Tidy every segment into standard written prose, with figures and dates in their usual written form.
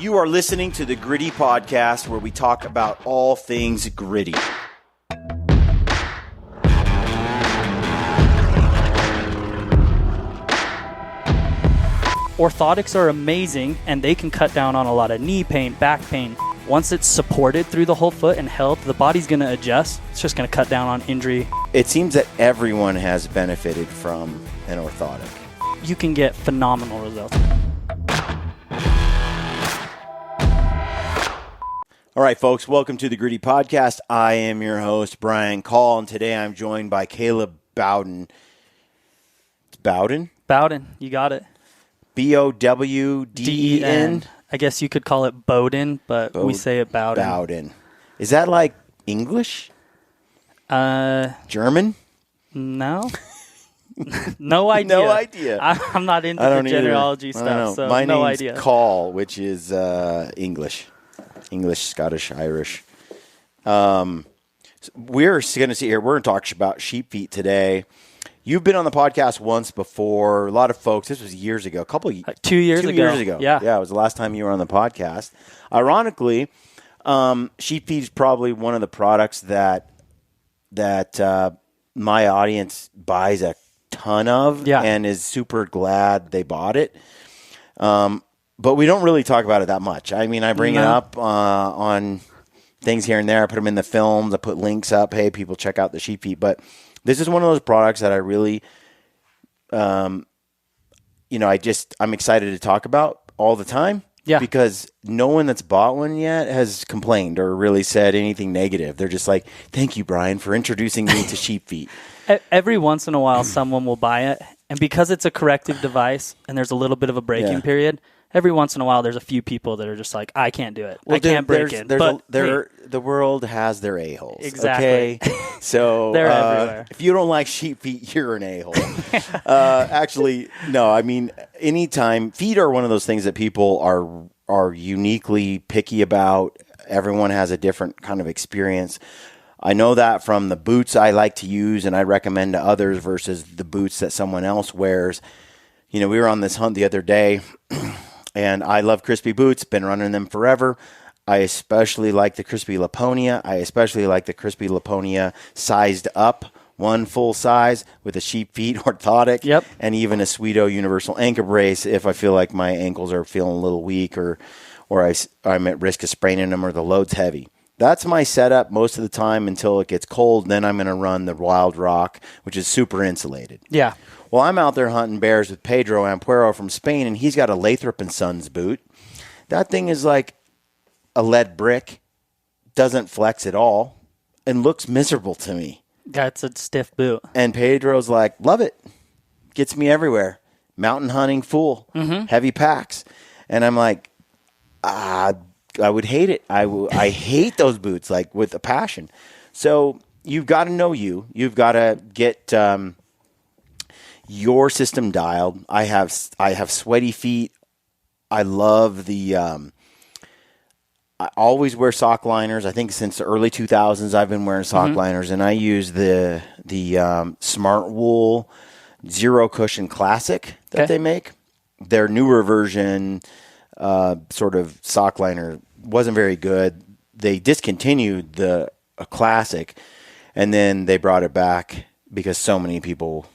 You are listening to the Gritty Podcast, where we talk about all things gritty. Orthotics are amazing, and they can cut down on a lot of knee pain, back pain. Once it's supported through the whole foot and held, the body's going to adjust. It's just going to cut down on injury. It seems that everyone has benefited from an orthotic. You can get phenomenal results. All right, folks, welcome to the Gritty Podcast. I am your host, Brian Call, and today I'm joined by Caleb Bowden. It's Bowden? Bowden, you got it. B-O-W-D-E-N? I guess you could call it Bowden, but we say it Bowden. Bowden. Is that like English? German? No. No idea. No idea. I'm not into the genealogy stuff, so My no name's idea. Call, which is English, Scottish, Irish. We're going to see here. We're going to talk about sheep feet today. You've been on the podcast once before. A lot of folks. This was years ago. 2 years ago. 2 years ago. Yeah, it was the last time you were on the podcast. Ironically, sheep feet is probably one of the products that my audience buys a ton of, and is super glad they bought it. But we don't really talk about it that much. I mean, I bring it up on things here and there. I put them in the films. I put links up. Hey, people, check out the sheep feet. But this is one of those products that I really, I'm excited to talk about all the time. Yeah. Because no one that's bought one yet has complained or really said anything negative. They're just like, thank you, Brian, for introducing me to sheep feet. Every once in a while, someone will buy it. And because it's a corrective device and there's a little bit of a break-in period, every once in a while, there's a few people that are just like, I can't do it. I can't break it. The world has their a-holes. Exactly. Okay? So they're everywhere. If you don't like sheep feet, you're an a-hole. Actually, no. I mean, anytime, feet are one of those things that people are uniquely picky about. Everyone has a different kind of experience. I know that from the boots I like to use and I recommend to others versus the boots that someone else wears. You know, we were on this hunt the other day, and I love crispy boots, been running them forever. I especially like the crispy Laponia. I especially like the crispy Laponia sized up, one full size with a sheep feet orthotic, and even a Sweeto universal ankle brace if I feel like my ankles are feeling a little weak or I'm at risk of spraining them or the load's heavy. That's my setup most of the time until it gets cold. Then I'm going to run the Wild Rock, which is super insulated. Yeah. Well, I'm out there hunting bears with Pedro Ampuero from Spain, and he's got a Lathrop & Sons boot. That thing is like a lead brick, doesn't flex at all, and looks miserable to me. That's a stiff boot. And Pedro's like, love it. Gets me everywhere. Mountain hunting fool. Heavy packs. And I'm like, I would hate it. I hate those boots, like with a passion. So you've got to know you. You've got to get your system dialed. I have sweaty feet. I love the. I always wear sock liners. I think since the early 2000s, I've been wearing sock liners, and I use the Smart Wool Zero Cushion Classic that they make. Their newer version, sort of sock liner, wasn't very good. They discontinued the Classic, and then they brought it back because so many people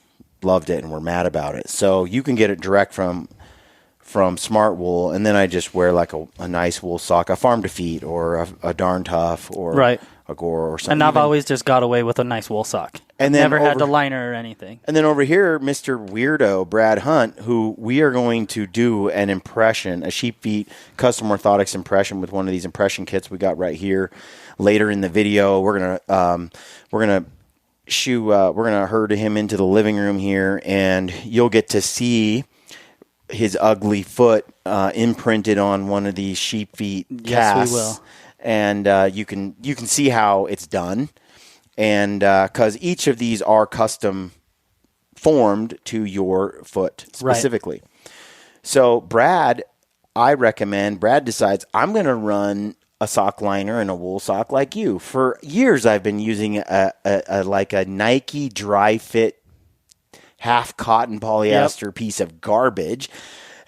loved it and were mad about it. So you can get it direct from Smart Wool, and then I just wear like a nice wool sock, a Farm to Feet or a Darn Tough or a Gore or something. And I've always just got away with a nice wool sock. And never had the liner or anything. And then over here, Mr. Weirdo, Brad Hunt, who we are going to do an impression, a sheep feet custom orthotics impression with one of these impression kits we got right here. Later in the video, we're gonna herd him into the living room here, and you'll get to see his ugly foot imprinted on one of these sheep feet casts. Yes, we will. And you can see how it's done. And because each of these are custom formed to your foot specifically. Right. So Brad decides, I'm going to run a sock liner and a wool sock like you. For years, I've been using a Nike dry fit half cotton polyester piece of garbage.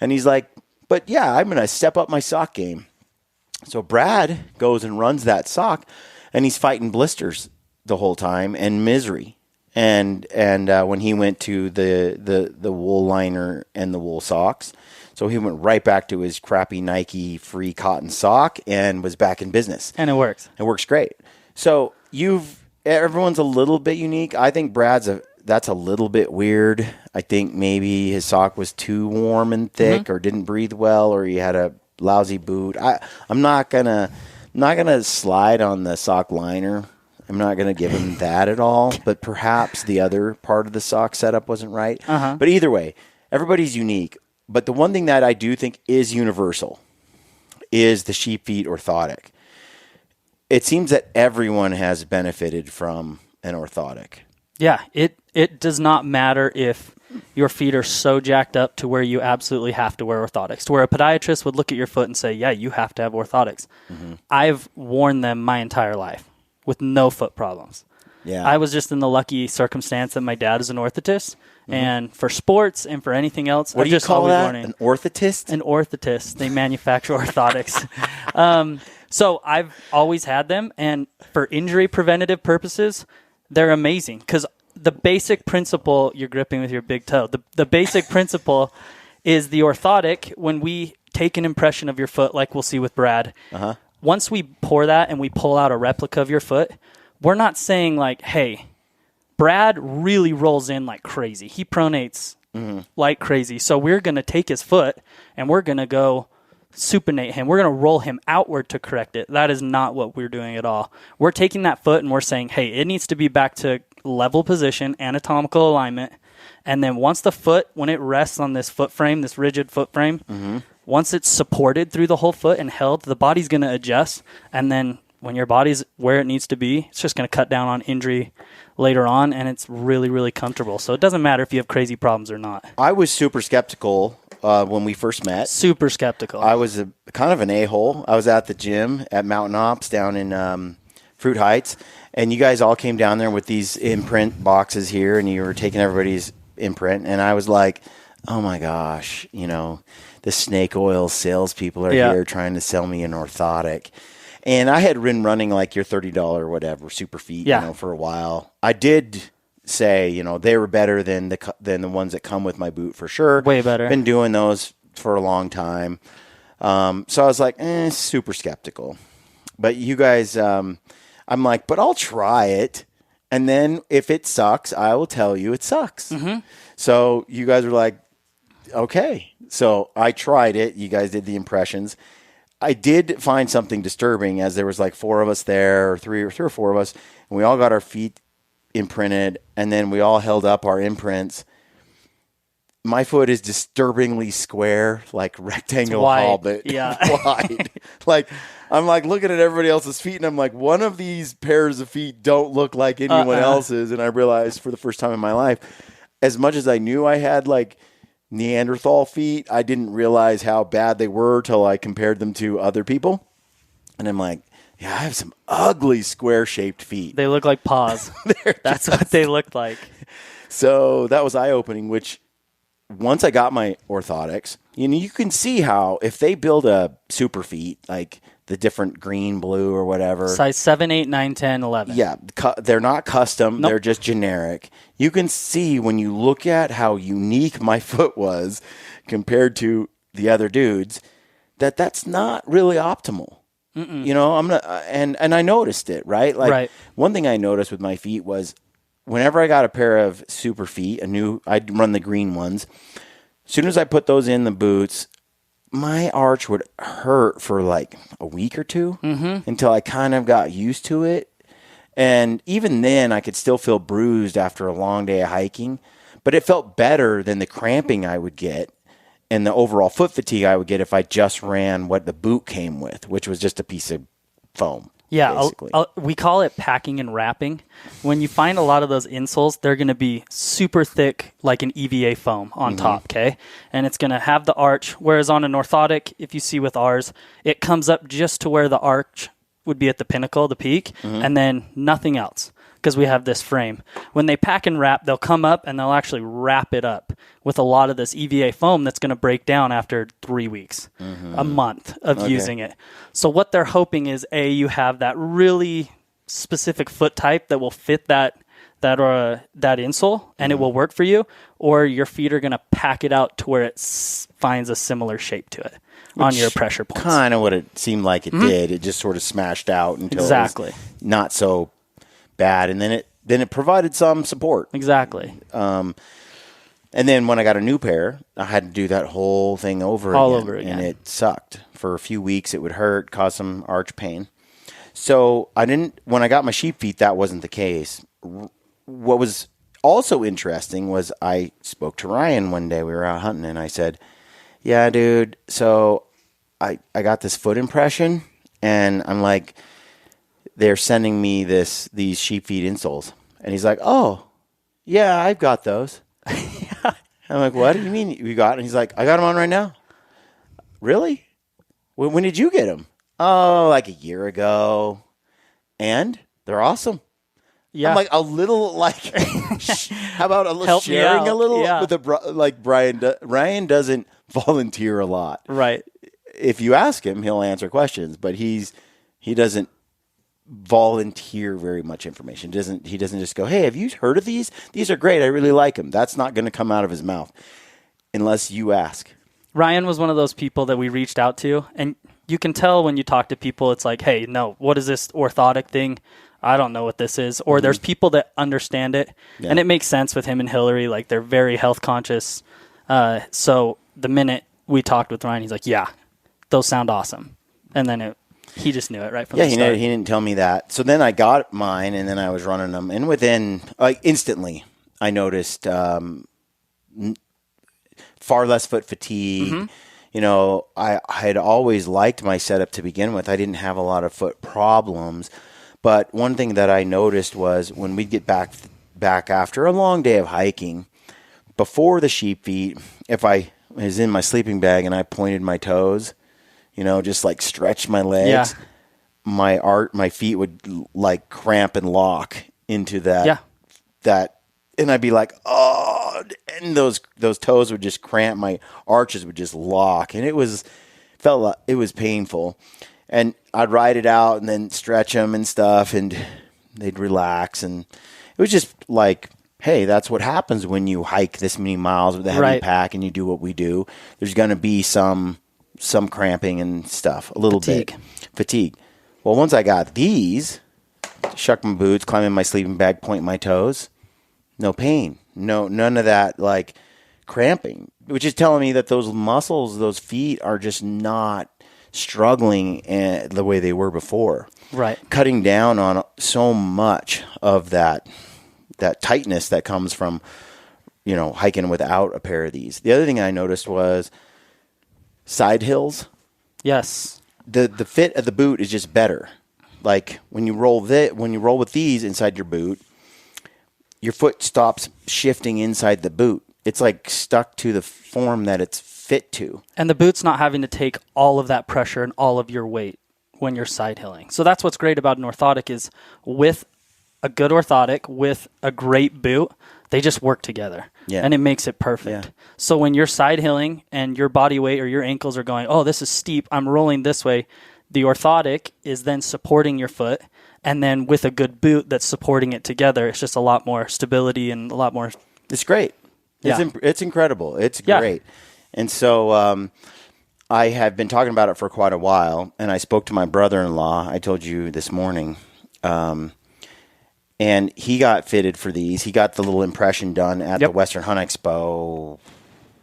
And he's like, but yeah, I'm going to step up my sock game. So Brad goes and runs that sock, and he's fighting blisters the whole time and misery. And when he went to the wool liner and the wool socks, so he went right back to his crappy Nike free cotton sock and was back in business. And it works. It works great. So everyone's a little bit unique. I think that's a little bit weird. I think maybe his sock was too warm and thick, or didn't breathe well, or he had a lousy boot. I'm not gonna slide on the sock liner. I'm not gonna give him that at all. But perhaps the other part of the sock setup wasn't right. But either way, everybody's unique. But the one thing that I do think is universal is the sheep feet orthotic. It seems that everyone has benefited from an orthotic. Yeah, it does not matter if your feet are so jacked up to where you absolutely have to wear orthotics, to where a podiatrist would look at your foot and say, yeah, you have to have orthotics. I've worn them my entire life with no foot problems. Yeah, I was just in the lucky circumstance that my dad is an orthotist, and for sports and for anything else, what do you call that? An orthotist? An orthotist. They manufacture orthotics. So I've always had them, and for injury preventative purposes, they're amazing because the basic principle, you're gripping with your big toe, the basic principle is the orthotic. When we take an impression of your foot, like we'll see with Brad, once we pour that and we pull out a replica of your foot, we're not saying like, hey, Brad really rolls in like crazy. He pronates like crazy. So we're going to take his foot and we're going to go supinate him. We're going to roll him outward to correct it. That is not what we're doing at all. We're taking that foot and we're saying, hey, it needs to be back to level position, anatomical alignment. And then once the foot, when it rests on this foot frame, this rigid foot frame, once it's supported through the whole foot and held, the body's going to adjust. And then when your body's where it needs to be, it's just going to cut down on injury later on. And it's really, really comfortable. So it doesn't matter if you have crazy problems or not. I was super skeptical when we first met. Super skeptical. I was kind of an a-hole. I was at the gym at Mountain Ops down in Fruit Heights, and you guys all came down there with these imprint boxes here, and you were taking everybody's imprint, and I was like, oh my gosh, the snake oil salespeople are here trying to sell me an orthotic. And I had been running like your $30 whatever super feet, for a while. I did say, they were better than the ones that come with my boot for sure. Way better. Been doing those for a long time. So I was like, super skeptical. But you guys, I'm like, but I'll try it. And then if it sucks, I will tell you it sucks. So you guys were like, okay. So I tried it. You guys did the impressions. I did find something disturbing as there was like four of us there, or three or four of us, and we all got our feet imprinted, and then we all held up our imprints. My foot is disturbingly square, like rectangle hobbit, wide. Like I'm like looking at everybody else's feet, and I'm like, one of these pairs of feet don't look like anyone else's. And I realized for the first time in my life, as much as I knew I had like Neanderthal feet, I didn't realize how bad they were till I compared them to other people. And I'm like, yeah, I have some ugly square-shaped feet. They look like paws. That's what they look like. So that was eye-opening, which once I got my orthotics, you can see how if they build a super feet, like the different green, blue, or whatever. Size 7, 8, 9, 10, 11. Yeah, they're not custom. Nope. They're just generic. You can see when you look at how unique my foot was compared to the other dudes, that's not really optimal. I'm not, and I noticed it, right? Like one thing I noticed with my feet was whenever I got a pair of super feet, I'd run the green ones. As soon as I put those in the boots, my arch would hurt for like a week or two until I kind of got used to it. And even then, I could still feel bruised after a long day of hiking, but it felt better than the cramping I would get and the overall foot fatigue I would get if I just ran what the boot came with, which was just a piece of foam. Yeah, we call it packing and wrapping. When you find a lot of those insoles, they're going to be super thick, like an EVA foam on top, okay? And it's going to have the arch, whereas on an orthotic, if you see with ours, it comes up just to where the arch would be at the pinnacle, the peak, and then nothing else. because we have this frame. When they pack and wrap, they'll come up and they'll actually wrap it up with a lot of this EVA foam that's going to break down after 3 weeks, a month of using it. So what they're hoping is, you have that really specific foot type that will fit that insole and it will work for you, or your feet are going to pack it out to where it finds a similar shape to it on your pressure points. Kind of what it seemed like it did. It just sort of smashed out until it was not so bad, and then it provided some support. Exactly. And then when I got a new pair, I had to do that whole thing over again, and it sucked. For a few weeks, it would hurt, cause some arch pain. So when I got my sheep feet, that wasn't the case. What was also interesting was I spoke to Ryan one day. We were out hunting, and I said, yeah, dude, so I got this foot impression, and I'm like, they're sending me these sheep feet insoles. And he's like, oh, yeah, I've got those. I'm like, what do you mean you got? And he's like, I got them on right now. Really? When did you get them? Oh, like a year ago. And they're awesome. Yeah. I'm like, a little, how about a little sharing a little with Brian? Ryan doesn't volunteer a lot. Right. If you ask him, he'll answer questions, but he doesn't volunteer very much information. He doesn't just go, hey, have you heard of these? These are great. I really like them. That's not going to come out of his mouth unless you ask. Ryan was one of those people that we reached out to, and you can tell when you talk to people, it's like, hey, no, what is this orthotic thing? I don't know what this is. Or there's people that understand it, and it makes sense with him and Hillary. Like, they're very health conscious. So the minute we talked with Ryan, he's like, yeah, those sound awesome. And then he just knew it right from the start. He didn't tell me that. So then I got mine, and then I was running them. And within, instantly, I noticed far less foot fatigue. Mm-hmm. You know, I had always liked my setup to begin with. I didn't have a lot of foot problems. But one thing that I noticed was when we'd get back after a long day of hiking, before the sheep feet, if I was in my sleeping bag and I pointed my toes, just like stretched my legs, my feet would like cramp and lock into that. And I'd be like, oh, and those toes would just cramp. My arches would just lock, and it was painful. And I'd ride it out and then stretch them and stuff, and they'd relax. And it was just like, hey, that's what happens when you hike this many miles with a heavy pack and you do what we do. There's going to be some cramping and stuff, a little bit. Fatigue. Well, once I got these, shuck my boots, climb in my sleeping bag, point my toes, no pain. None of that, like, cramping, which is telling me that those muscles, those feet are just not struggling the way they were before. Right. Cutting down on so much of that tightness that comes from, hiking without a pair of these. The other thing I noticed was side hills. Yes. The fit of the boot is just better. Like when you roll with these inside your boot, your foot stops shifting inside the boot. It's like stuck to the form that it's fit to. And the boot's not having to take all of that pressure and all of your weight when you're side hilling. So that's what's great about an orthotic is with a good orthotic, with a great boot, they just work together. Yeah. And it makes it perfect. Yeah. So when you're side hilling and your body weight or your ankles are going, oh, this is steep, I'm rolling this way, the orthotic is then supporting your foot. And then with a good boot that's supporting it together, it's just a lot more stability and a lot more. It's great. It's incredible. It's great. And so I have been talking about it for quite a while, and I spoke to my brother-in-law, I told you this morning, and he got fitted for these. He got the little impression done at the Western Hunt Expo,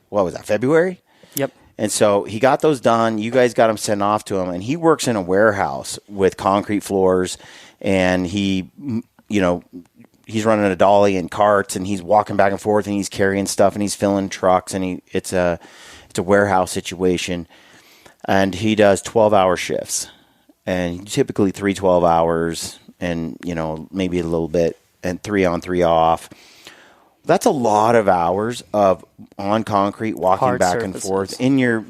what was that, February? Yep. And so he got those done. You guys got them sent off to him, and he works in a warehouse with concrete floors, and he's running a dolly and carts, and he's walking back and forth, and he's carrying stuff, and he's filling trucks, and it's a warehouse situation, and he does 12-hour shifts, and typically 3 12 hours, and maybe a little bit, and 3 on 3 off. That's a lot of hours of on concrete, walking hard back surfaces. And forth in your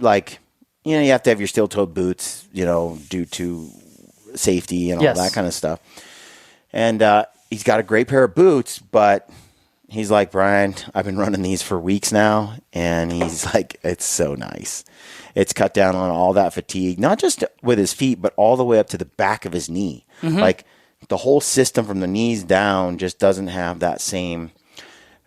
you have to have your steel-toed boots, due to safety and all that kind of stuff, and he's got a great pair of boots, but he's like, Brian, I've been running these for weeks now. And he's like, it's so nice. It's cut down on all that fatigue, not just with his feet, but all the way up to the back of his knee. Like the whole system from the knees down just doesn't have that same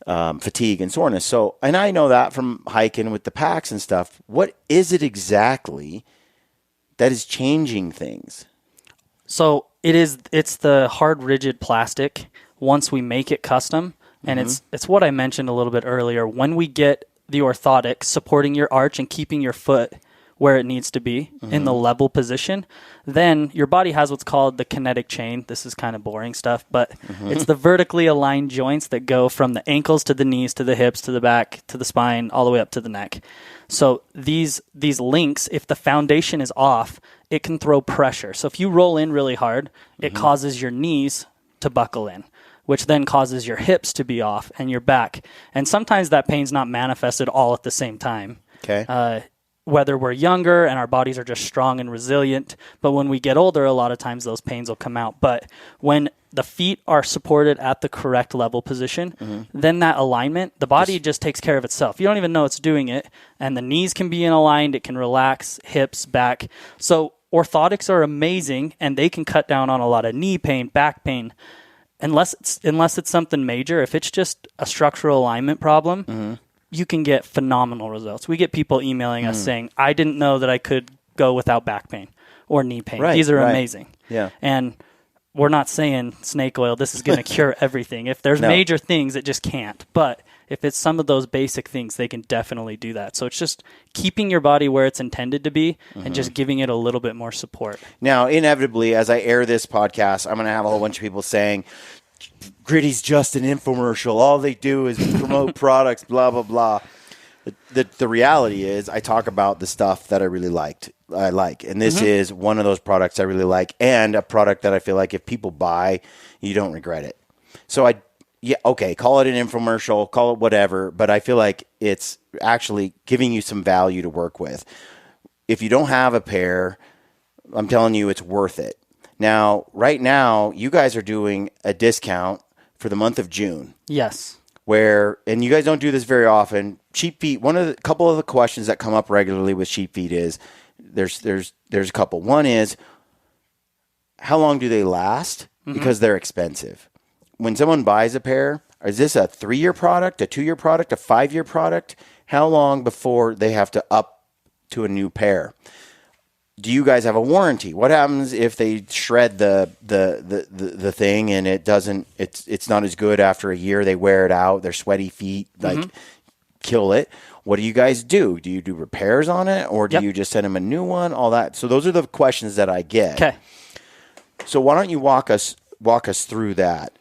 fatigue and soreness. So, and I know that from hiking with the packs and stuff. What is it exactly that is changing things? So it's the hard, rigid plastic once we make it custom. And it's what I mentioned a little bit earlier. When we get the orthotic supporting your arch and keeping your foot where it needs to be in the level position, then your body has what's called the kinetic chain. This is kind of boring stuff, but it's the vertically aligned joints that go from the ankles to the knees to the hips to the back to the spine all the way up to the neck. So these links, if the foundation is off, it can throw pressure. So if you roll in really hard, it causes your knees to buckle in, which then causes your hips to be off and your back. And sometimes that pain's not manifested all at the same time. Okay. Whether we're younger and our bodies are just strong and resilient, but when we get older, a lot of times those pains will come out. But when the feet are supported at the correct level position, then that alignment, the body just takes care of itself. You don't even know it's doing it, and the knees can be in aligned, it can relax, hips, back. So orthotics are amazing, and they can cut down on a lot of knee pain, back pain, unless it's something major. If it's just a structural alignment problem, you can get phenomenal results. We get people emailing us saying, I didn't know that I could go without back pain or knee pain. These are amazing. Yeah. And we're not saying snake oil, this is going to cure everything. If there's major things, it just can't. But if it's some of those basic things, they can definitely do that. So it's just keeping your body where it's intended to be and just giving it a little bit more support. Now, inevitably, as I air this podcast, I'm going to have a whole bunch of people saying, Gritty's just an infomercial. All they do is promote products, blah, blah, blah. The reality is I talk about the stuff that I really like. And this is one of those products I really like, and a product that I feel like if people buy, you don't regret it. So call it an infomercial, call it whatever, but I feel like it's actually giving you some value to work with. If you don't have a pair, I'm telling you it's worth it. Now, right now, you guys are doing a discount for the month of June. Yes. And you guys don't do this very often. Cheap feet, couple of the questions that come up regularly with cheap feet is, there's a couple. One is, how long do they last? Because they're expensive. When someone buys a pair, is this a 3-year product, a 2-year product, a 5-year product? How long before they have to up to a new pair? Do you guys have a warranty? What happens if they shred the thing and it's not as good after a year? They wear it out. Their sweaty feet kill it. What do you guys do? Do you do repairs on it, or do you just send them a new one? All that. So those are the questions that I get. Okay. So why don't you walk us through that?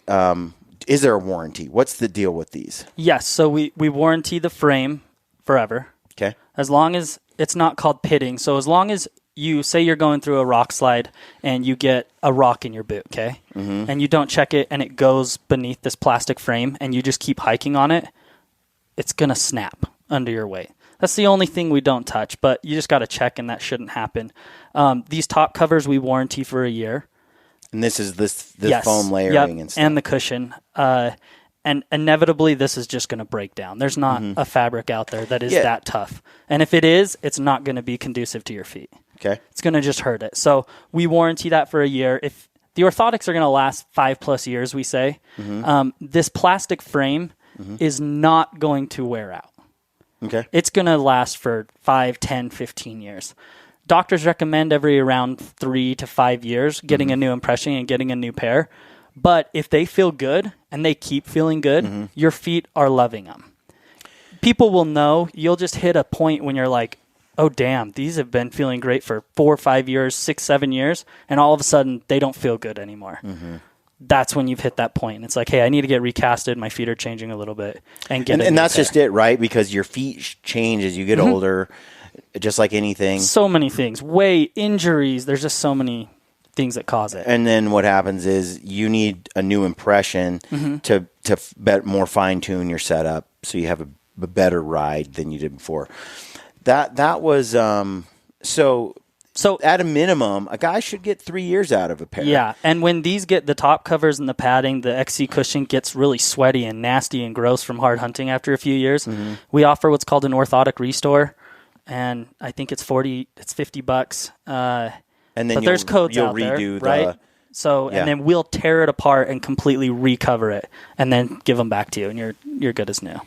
Is there a warranty? What's the deal with these? Yes. So we warranty the frame forever. Okay. As long as it's not called pitting. So as long as you say you're going through a rock slide and you get a rock in your boot, okay? And you don't check it and it goes beneath this plastic frame and you just keep hiking on it, it's going to snap under your weight. That's the only thing we don't touch, but you just got to check, and that shouldn't happen. These top covers we warranty for a year. And this is this foam layering and stuff. And the cushion. And inevitably, this is just going to break down. There's not a fabric out there that is that tough. And if it is, it's not going to be conducive to your feet. Okay. It's going to just hurt it. So we warranty that for a year. If the orthotics are going to last 5+ years, we say, this plastic frame is not going to wear out. Okay. It's going to last for 5, 10, 15 years. Doctors recommend every around 3 to 5 years getting a new impression and getting a new pair. But if they feel good and they keep feeling good, your feet are loving them. People will know. You'll just hit a point when you're like, oh, damn, these have been feeling great for 4 or 5 years, 6, 7 years, and all of a sudden they don't feel good anymore. That's when you've hit that point. And it's like, hey, I need to get recasted. My feet are changing a little bit. And that's just it, right? Because your feet change as you get older, just like anything. So many things. Weight, injuries. There's just so many things that cause it. And then what happens is you need a new impression to more fine-tune your setup so you have a better ride than you did before. That was so So at a minimum, a guy should get 3 years out of a pair. Yeah, and when these get the top covers and the padding, the XC cushion gets really sweaty and nasty and gross from hard hunting after a few years. We offer what's called an orthotic restore, and I think it's $50. And then but there's codes out there, right? So and then we'll tear it apart and completely recover it, and then give them back to you, and you're good as new.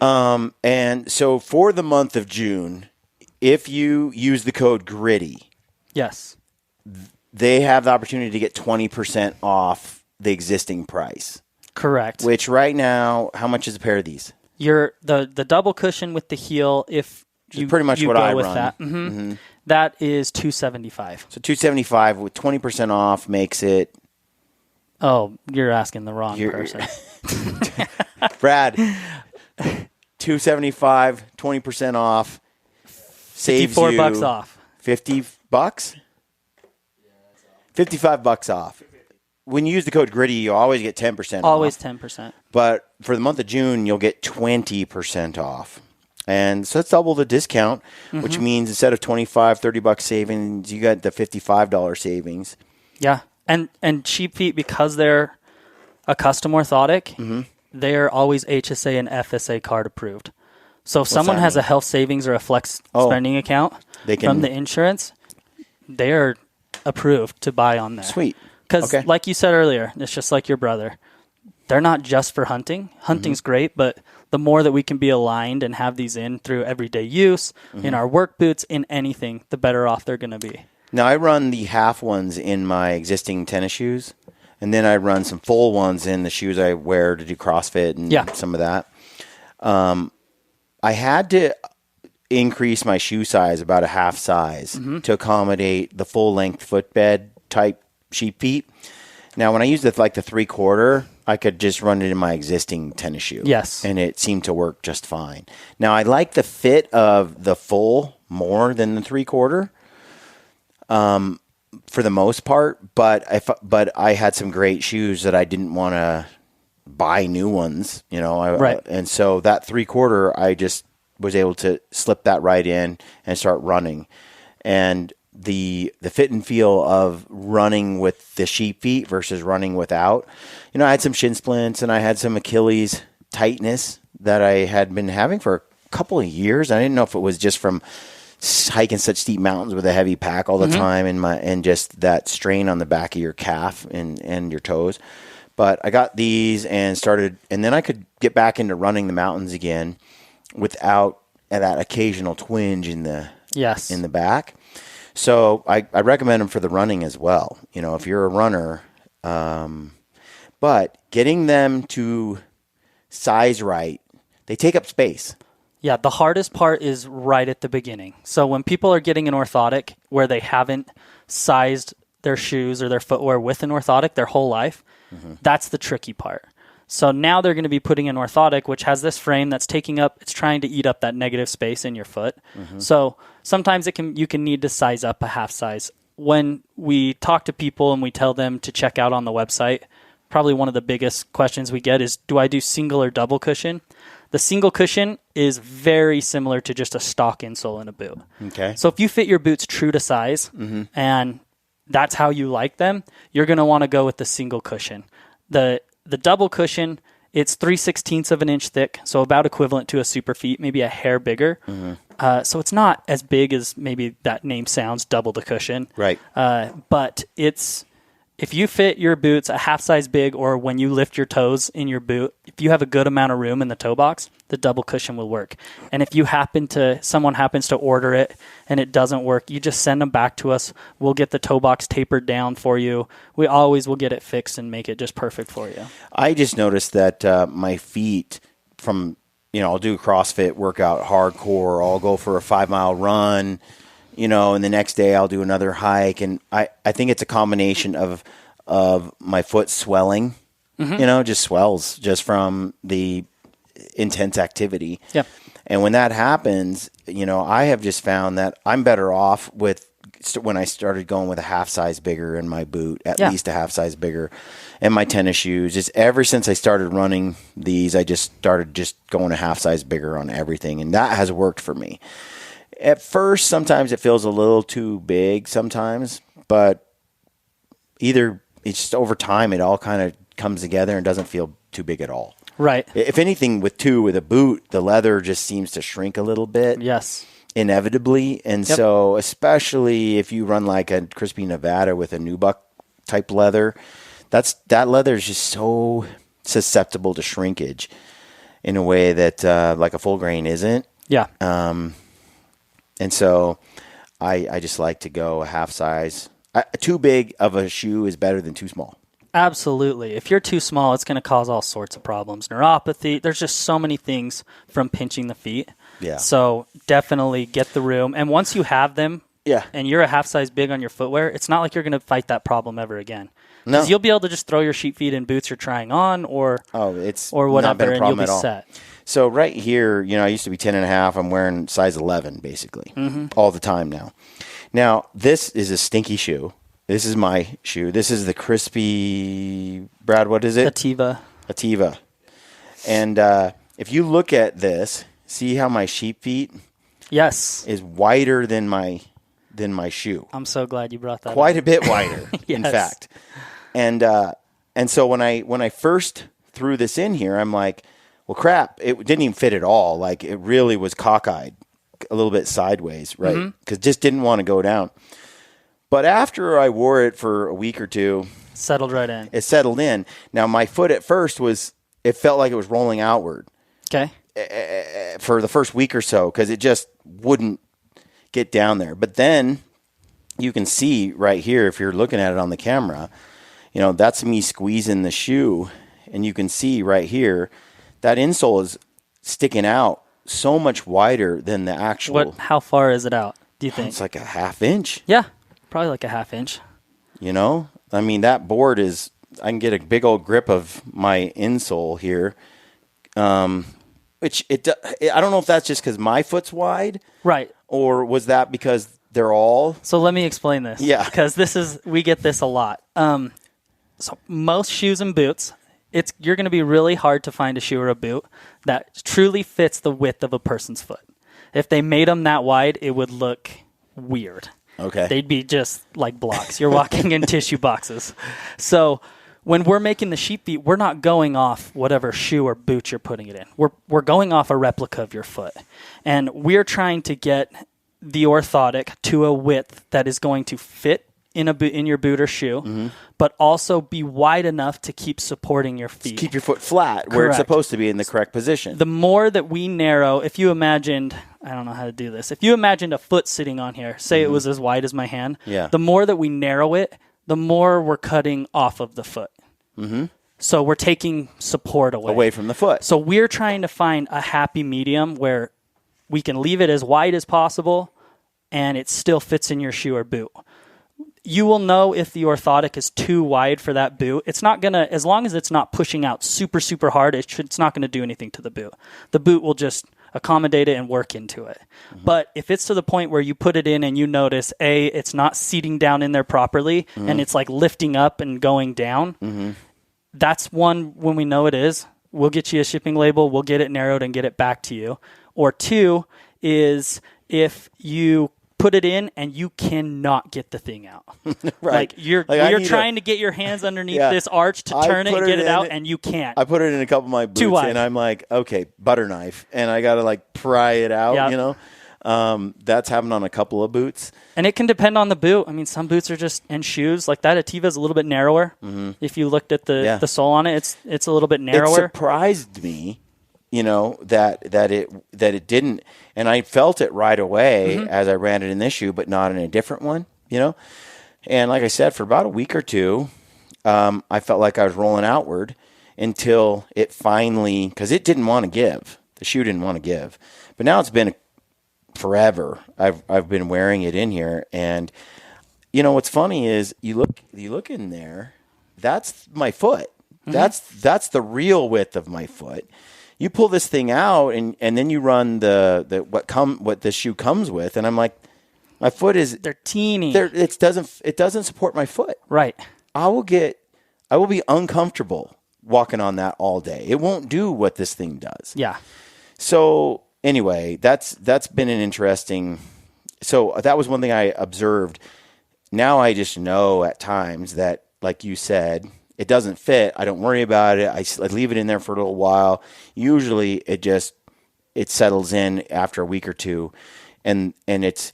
And so for the month of June, if you use the code GRITTY, yes, they have the opportunity to get 20% off the existing price. Correct. Which right now, how much is a pair of these? The double cushion with the heel, if you pretty much you what go I with run. that, that is $275. So $275 with 20% off makes it. Oh, you're asking the wrong person. Brad, $275, 20% off. Saves you $54 off. $50? $55 off. When you use the code GRITTY, you always get 10% off. Always 10%. But for the month of June, you'll get 20% off. And so that's double the discount, which means instead of $25, $30 savings, you got the $55 savings. Yeah. And Cheap Feet, because they're a custom orthotic, they're always HSA and FSA card approved. So if someone has a health savings or a flex spending account from the insurance, they are approved to buy on there. Sweet. Because like you said earlier, it's just like your brother. They're not just for hunting. Hunting's great, but the more that we can be aligned and have these in through everyday use, in our work boots, in anything, the better off they're going to be. Now, I run the half ones in my existing tennis shoes, and then I run some full ones in the shoes I wear to do CrossFit and some of that. I had to increase my shoe size about a half size to accommodate the full length footbed type Sheep Feet. Now, when I used the 3/4, I could just run it in my existing tennis shoe. Yes. And it seemed to work just fine. Now, I like the fit of the full more than the 3/4 for the most part, but I had some great shoes that I didn't want to buy new ones, and so that 3/4, I just was able to slip that right in and start running. And the fit and feel of running with the Sheep Feet versus running without, I had some shin splints and I had some Achilles tightness that I had been having for a couple of years. I didn't know if it was just from hiking such steep mountains with a heavy pack all the time and just that strain on the back of your calf and your toes. But I got these and then I could get back into running the mountains again without that occasional twinge in the back. So I recommend them for the running as well. If you're a runner, but getting them to size right, they take up space. Yeah, the hardest part is right at the beginning. So when people are getting an orthotic where they haven't sized their shoes or their footwear with an orthotic their whole life, that's the tricky part. So now they're going to be putting an orthotic, which has this frame that's it's trying to eat up that negative space in your foot. So sometimes you can need to size up a half size. When we talk to people and we tell them to check out on the website, probably one of the biggest questions we get is, do I do single or double cushion? The single cushion is very similar to just a stock insole in a boot. Okay. So if you fit your boots true to size and that's how you like them, you're going to want to go with the single cushion. The double cushion, it's 3/16 of an inch thick, so about equivalent to a super feet, maybe a hair bigger. So it's not as big as maybe that name sounds, double the cushion. Right. But if you fit your boots a half size big, or when you lift your toes in your boot, if you have a good amount of room in the toe box, the double cushion will work. And if someone happens to order it and it doesn't work, you just send them back to us. We'll get the toe box tapered down for you. We always will get it fixed and make it just perfect for you. I just noticed that my feet I'll do a CrossFit workout hardcore. I'll go for a 5-mile run. And the next day I'll do another hike. And I think it's a combination of my foot swelling, just swells just from the intense activity. Yep. And when that happens, I have just found that I'm better off when I started going with a half size bigger in my boot, at least a half size bigger, and my tennis shoes. Just ever since I started running these, I just started going a half size bigger on everything. And that has worked for me. At first, sometimes it feels a little too big sometimes, but either it's just over time, it all kind of comes together and doesn't feel too big at all. Right. If anything, with a boot, the leather just seems to shrink a little bit. Yes. Inevitably. And so, especially if you run like a Crispy Nevada with a nubuck type leather, that leather is just so susceptible to shrinkage in a way that like a full grain isn't. Yeah. And so I just like to go a half size. Too big of a shoe is better than too small. Absolutely. If you're too small, it's going to cause all sorts of problems. Neuropathy. There's just so many things from pinching the feet. Yeah. So definitely get the room. And once you have them, and you're a half size big on your footwear, it's not like you're going to fight that problem ever again. Because you'll be able to just throw your sheep feet in boots you're trying on or whatever, not been a problem and you'll at be all. set. So right here, I used to be 10 and a half. I'm wearing size 11 basically all the time now. Now, this is a stinky shoe. This is my shoe. This is the Crispy, Brad, what is it? Ativa. And if you look at this, see how my sheep feet is wider than my shoe. I'm so glad you brought that up. Quite a bit wider, in fact. And so when I first threw this in here, I'm like, well, crap, it didn't even fit at all. Like, it really was cockeyed, a little bit sideways, right? Because just didn't want to go down. But after I wore it for a week or two, settled right in. It settled in. Now, my foot at first it felt like it was rolling outward. Okay. For the first week or so, because it just wouldn't get down there. But then you can see right here, if you're looking at it on the camera, that's me squeezing the shoe. And you can see right here, that insole is sticking out so much wider than the actual. How far is it out, do you think? It's like a half inch. Yeah, probably like a half inch. I mean, that board is, I can get a big old grip of my insole here. Which I don't know if that's just because my foot's wide. Right. Or was that because they're all. So let me explain this. Yeah. Because we get this a lot. So most shoes and boots, you're going to be really hard to find a shoe or a boot that truly fits the width of a person's foot. If they made them that wide, it would look weird. Okay. They'd be just like blocks. You're walking in tissue boxes. So when we're making the sheep feet, we're not going off whatever shoe or boot you're putting it in. We're going off a replica of your foot. And we're trying to get the orthotic to a width that is going to fit in your boot or shoe, but also be wide enough to keep supporting your feet. Keep your foot flat where it's supposed to be in the correct position. The more that we narrow, if you imagined, I don't know how to do this, if you imagined a foot sitting on here, say it was as wide as my hand, the more that we narrow it, the more we're cutting off of the foot. So we're taking support away from the foot. So we're trying to find a happy medium where we can leave it as wide as possible and it still fits in your shoe or boot. You will know if the orthotic is too wide for that boot. It's not going to, as long as it's not pushing out super, super hard, it's not going to do anything to the boot. The boot will just accommodate it and work into it. But if it's to the point where you put it in and you notice, it's not seating down in there properly and it's like lifting up and going down, that's one when we know it is. We'll get you a shipping label. We'll get it narrowed and get it back to you. Or two is if you put it in and you cannot get the thing out. Like you're trying to get your hands underneath this arch to turn it and get it out and you can't. I put it in a couple of my boots and I'm like, okay, butter knife. And I got to like pry it out, That's happened on a couple of boots. And it can depend on the boot. I mean, some boots are just, and shoes, like that Ativa is a little bit narrower. If you looked at the sole on it, it's a little bit narrower. It surprised me, that it didn't, and I felt it right away as I ran it in this shoe, but not in a different one, And like I said, for about a week or two, I felt like I was rolling outward until it finally, because it didn't want to give. The shoe didn't want to give. But now it's been forever. I've been wearing it in here, and what's funny is you look in there. That's my foot. That's the real width of my foot. You pull this thing out, and then you run what this shoe comes with, and I'm like, my foot is they're teeny. It doesn't support my foot. Right. I will be uncomfortable walking on that all day. It won't do what this thing does. Yeah. So anyway, that's been an interesting so that was one thing I observed. Now I just know at times that, like you said, it doesn't fit. I don't worry about it. I leave it in there for a little while. Usually it settles in after a week or two. And it's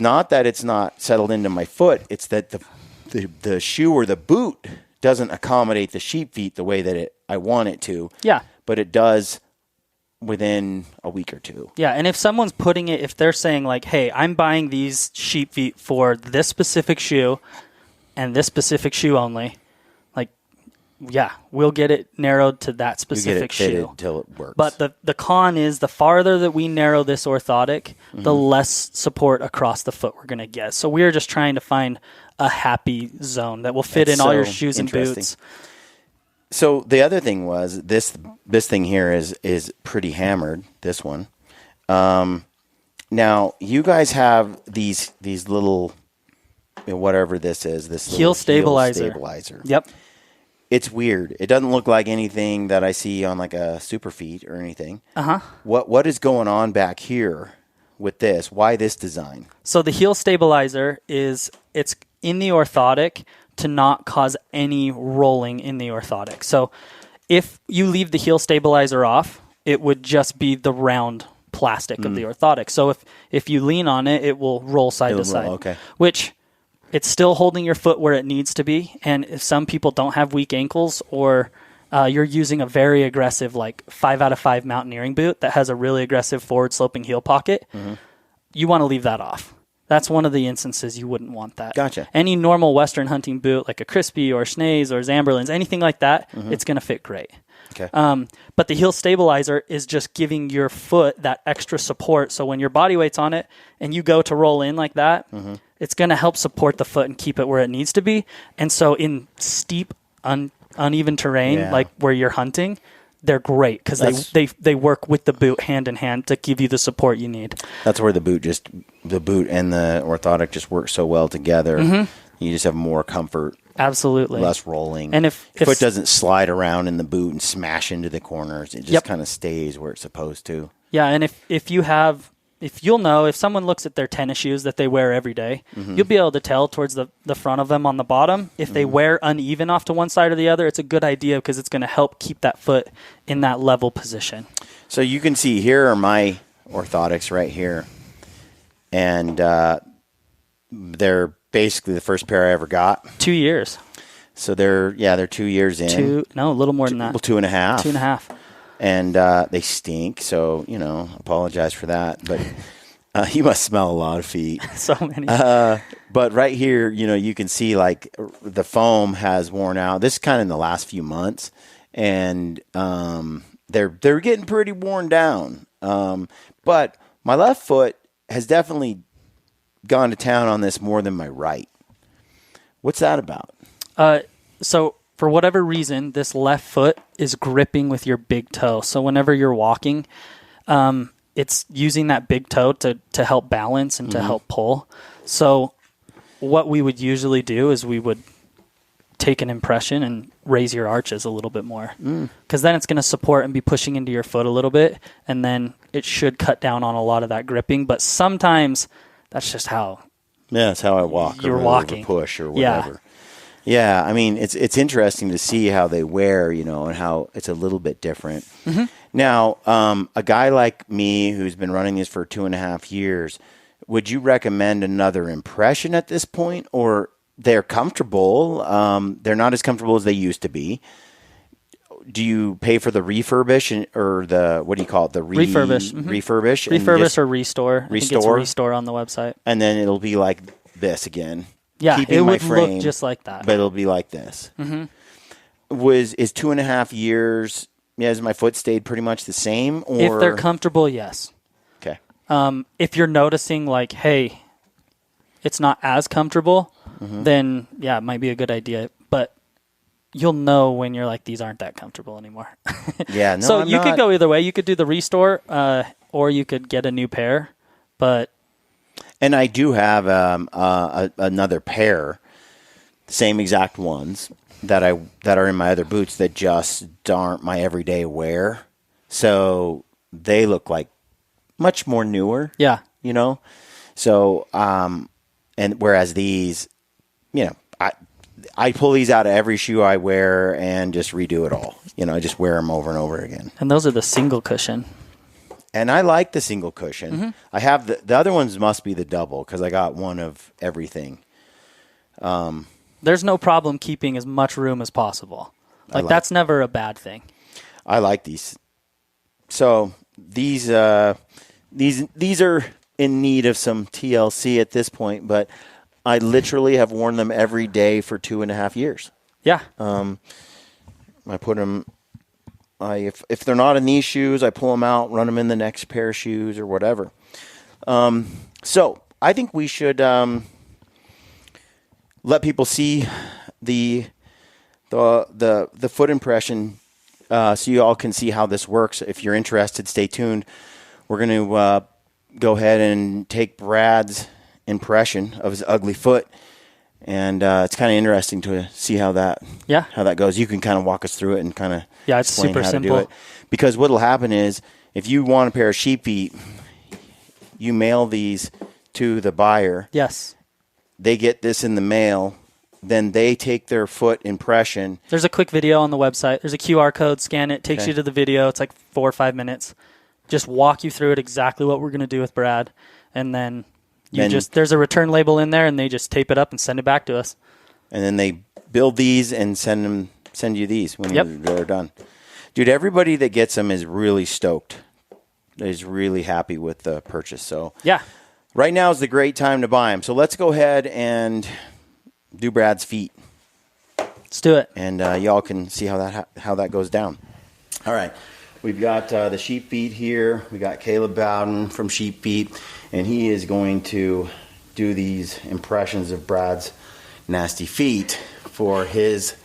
not that it's not settled into my foot. It's that the shoe or the boot doesn't accommodate the sheep feet the way that I want it to. Yeah. But it does within a week or two. Yeah, and if someone's putting it, if they're saying like, hey, I'm buying these sheep feet for this specific shoe and this specific shoe only, like, yeah, we'll get it narrowed to that specific shoe until it works. But the con is the farther that we narrow this orthotic, the less support across the foot we're going to get. So we're just trying to find a happy zone that will fit in all your shoes and boots. So the other thing was this thing here is pretty hammered, this one. Now you guys have these little, whatever this is, this heel stabilizer. Yep. It's weird. It doesn't look like anything that I see on like a Superfeet or anything. Uh-huh. What is going on back here with this? Why this design? So the heel stabilizer it's in the orthotic to not cause any rolling in the orthotic. So if you leave the heel stabilizer off, it would just be the round plastic of the orthotic. So if you lean on it, it will roll side to side. Okay. Which it's still holding your foot where it needs to be. And if some people don't have weak ankles or you're using a very aggressive, like 5 out of 5 mountaineering boot that has a really aggressive forward sloping heel pocket, you want to leave that off. That's one of the instances you wouldn't want that. Gotcha. Any normal Western hunting boot, like a Crispy or Schnee's or Zamberlin's, anything like that, it's going to fit great. Okay. But the heel stabilizer is just giving your foot that extra support. So when your body weight's on it and you go to roll in like that, it's going to help support the foot and keep it where it needs to be. And so in steep, uneven terrain, like where you're hunting, they're great because they work with the boot hand in hand to give you the support you need. That's where the boot and the orthotic just work so well together. You just have more comfort. Absolutely. Less rolling. And if foot doesn't slide around in the boot and smash into the corners, it just kind of stays where it's supposed to. Yeah, and if you'll know, if someone looks at their tennis shoes that they wear every day, you'll be able to tell towards the front of them on the bottom. If they wear uneven off to one side or the other, it's a good idea because it's going to help keep that foot in that level position. So you can see here are my orthotics right here. And they're basically the first pair I ever got. 2 years. So they're 2 years in. A little more than that. Well, 2.5. 2.5. And they stink, so, apologize for that. But you must smell a lot of feet. So many. But right here, you can see, like, the foam has worn out. This is kind of in the last few months. And they're getting pretty worn down. But my left foot has definitely gone to town on this more than my right. What's that about? So for whatever reason, this left foot is gripping with your big toe. So whenever you're walking, it's using that big toe to help balance and to help pull. So what we would usually do is we would take an impression and raise your arches a little bit more. Because then it's going to support and be pushing into your foot a little bit. And then it should cut down on a lot of that gripping. But sometimes that's just how... Yeah, it's how I walk. You're walking. Or push or whatever. Yeah, I mean, it's interesting to see how they wear, and how it's a little bit different. Now, a guy like me who's been running this for 2.5 years, would you recommend another impression at this point? Or they're comfortable, they're not as comfortable as they used to be. Do you pay for the refurbish or the, what do you call it? The refurbish. Refurbish? Refurbish or restore. I think it's restore on the website. And then it'll be like this again. Yeah, keeping it my would frame, look just like that. But it'll be like this. Is 2.5 years, has my foot stayed pretty much the same? Or? If they're comfortable, yes. Okay. If you're noticing like, hey, it's not as comfortable, then yeah, it might be a good idea. But you'll know when you're like, these aren't that comfortable anymore. Yeah, no, so I'm you not. Could go either way. You could do the restore, or you could get a new pair. And I do have another pair, same exact ones that are in my other boots that just aren't my everyday wear. So they look like much more newer. Yeah. So, and whereas these, you know, I pull these out of every shoe I wear and just redo it all. You know, I just wear them over and over again. And those are the single cushion. And I like the single cushion. Mm-hmm. I have the other ones must be the double because I got one of everything. There's no problem keeping as much room as possible. Like that's never a bad thing. I like these. So these are in need of some TLC at this point, but I literally have worn them every day for 2.5 years. Yeah. I put them. If they're not in these shoes, I pull them out, run them in the next pair of shoes or whatever. So I think we should let people see the foot impression, so you all can see how this works. If you're interested, stay tuned. We're going to go ahead and take Brad's impression of his ugly foot, and it's kind of interesting to see how that goes. You can kind of walk us through it and kind of it's explain super how simple. to do it. Because what'll happen is if you want a pair of sheep feet, you mail these to the buyer. Yes. They get this in the mail. Then they take their foot impression. There's a quick video on the website. There's a QR code. Scan it. Takes you to the video. It's like 4 or 5 minutes. Just walk you through it exactly what we're going to do with Brad. And then there's a return label in there, and they just tape it up and send it back to us. And then they build these and send you these when they're done. Dude, everybody that gets them is really stoked. Is really happy with the purchase. So yeah, right now is the great time to buy them. So let's go ahead and do Brad's feet. Let's do it. And y'all can see how that goes down. All right. We've got the Sheep Feet here. We got Caleb Bowden from Sheep Feet, and he is going to do these impressions of Brad's nasty feet for his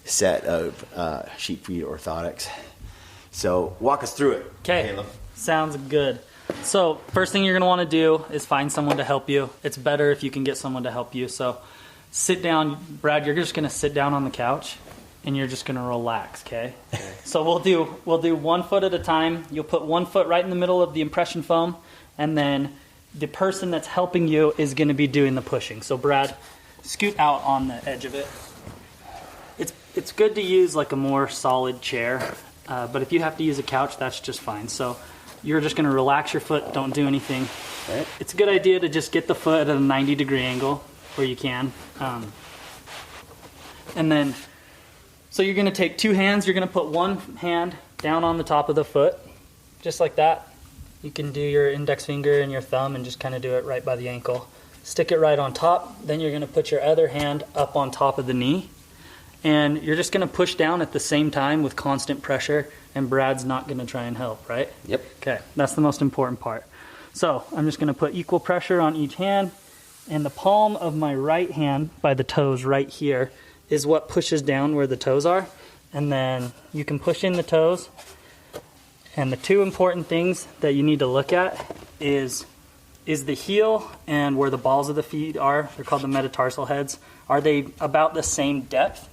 set of Sheep Feet orthotics. So walk us through it, Caleb. Sounds good. So first thing you're going to want to do is find someone to help you. It's better if you can get someone to help you. So sit down. Brad, you're just going to sit down on the couch, and you're just going to relax, okay? So we'll do 1 foot at a time. You'll put 1 foot right in the middle of the impression foam, and then the person that's helping you is going to be doing the pushing. So Brad, scoot out on the edge of it. It's good to use like a more solid chair, but if you have to use a couch, that's just fine. So you're just going to relax your foot. Don't do anything. Right. It's a good idea to just get the foot at a 90-degree angle where you can. And then, so you're going to take 2 hands. You're going to put 1 hand down on the top of the foot, just like that. You can do your index finger and your thumb and just kind of do it right by the ankle. Stick it right on top. Then you're going to put your other hand up on top of the knee. And you're just going to push down at the same time with constant pressure, and Brad's not going to try and help, right? Yep. Okay, that's the most important part. So I'm just going to put equal pressure on each hand, and the palm of my right hand by the toes right here is what pushes down where the toes are. And then you can push in the toes. And the 2 important things that you need to look at is the heel and where the balls of the feet are. They're called the metatarsal heads. Are they about the same depth?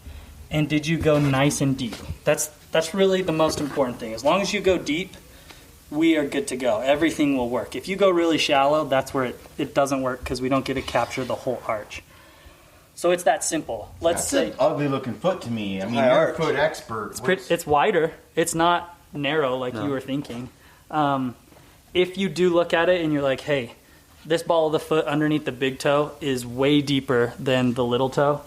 And did you go nice and deep? That's really the most important thing. As long as you go deep, we are good to go. Everything will work. If you go really shallow, that's where it doesn't work because we don't get to capture the whole arch. So it's that simple. That's an ugly looking foot to me. I mean, you're a foot expert. It's wider. It's not narrow like you were thinking. If you do look at it and you're like, hey, this ball of the foot underneath the big toe is way deeper than the little toe,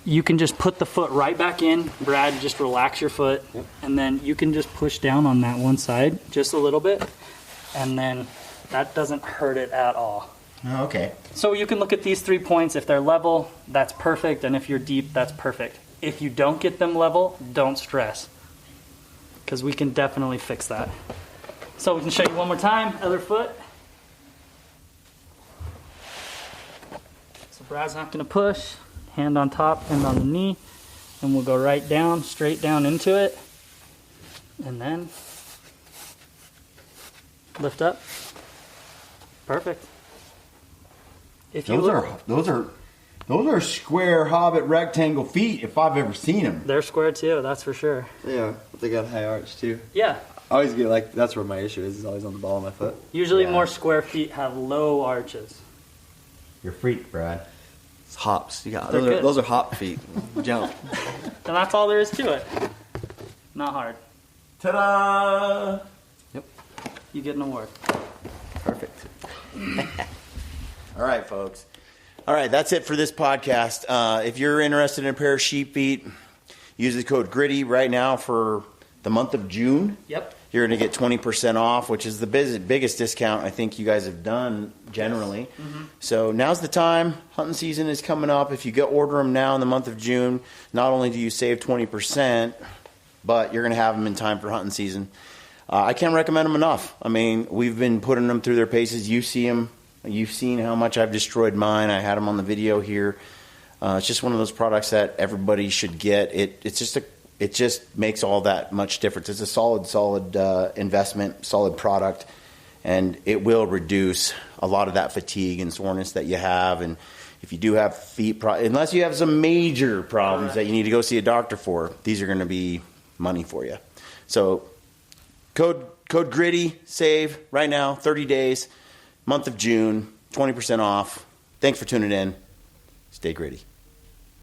you can just put the foot right back in. Brad, just relax your foot, and then you can just push down on that one side just a little bit, and then that doesn't hurt it at all. Oh, okay. So you can look at these 3 points. If they're level, that's perfect, and if you're deep, that's perfect. If you don't get them level, don't stress, because we can definitely fix that. So we can show you one more time. Other foot. So Brad's not going to push. Hand on top, hand on the knee, and we'll go right down, straight down into it, and then lift up. Perfect. If you those are square hobbit rectangle feet if I've ever seen them. They're square too, that's for sure. Yeah, they got high arch too. Yeah, I always get like, that's where my issue is always on the ball of my foot. Usually Yeah. more square feet have low arches. You're a freak, Brad. It's hops. You got They're good. those are hop feet. Jump. And that's all there is to it. Not hard. Ta-da! Yep. You get an award. Perfect. All right, folks. All right, that's it for this podcast. If you're interested in a pair of sheep feet, use the code GRITTY right now for the month of June. Yep. You're going to get 20% off, which is the biggest discount I think you guys have done generally. Mm-hmm. So now's the time. Hunting season is coming up. If you order them now in the month of June, not only do you save 20%, but you're going to have them in time for hunting season. I can't recommend them enough. I mean, we've been putting them through their paces. You see them. You've seen how much I've destroyed mine. I had them on the video here. It's just one of those products that everybody should get. It just makes all that much difference. It's a solid investment, solid product, and it will reduce a lot of that fatigue and soreness that you have. And if you do have feet unless you have some major problems that you need to go see a doctor for, these are going to be money for you. So code GRITTY, save right now, 30 days, month of June, 20% off. Thanks for tuning in. Stay gritty.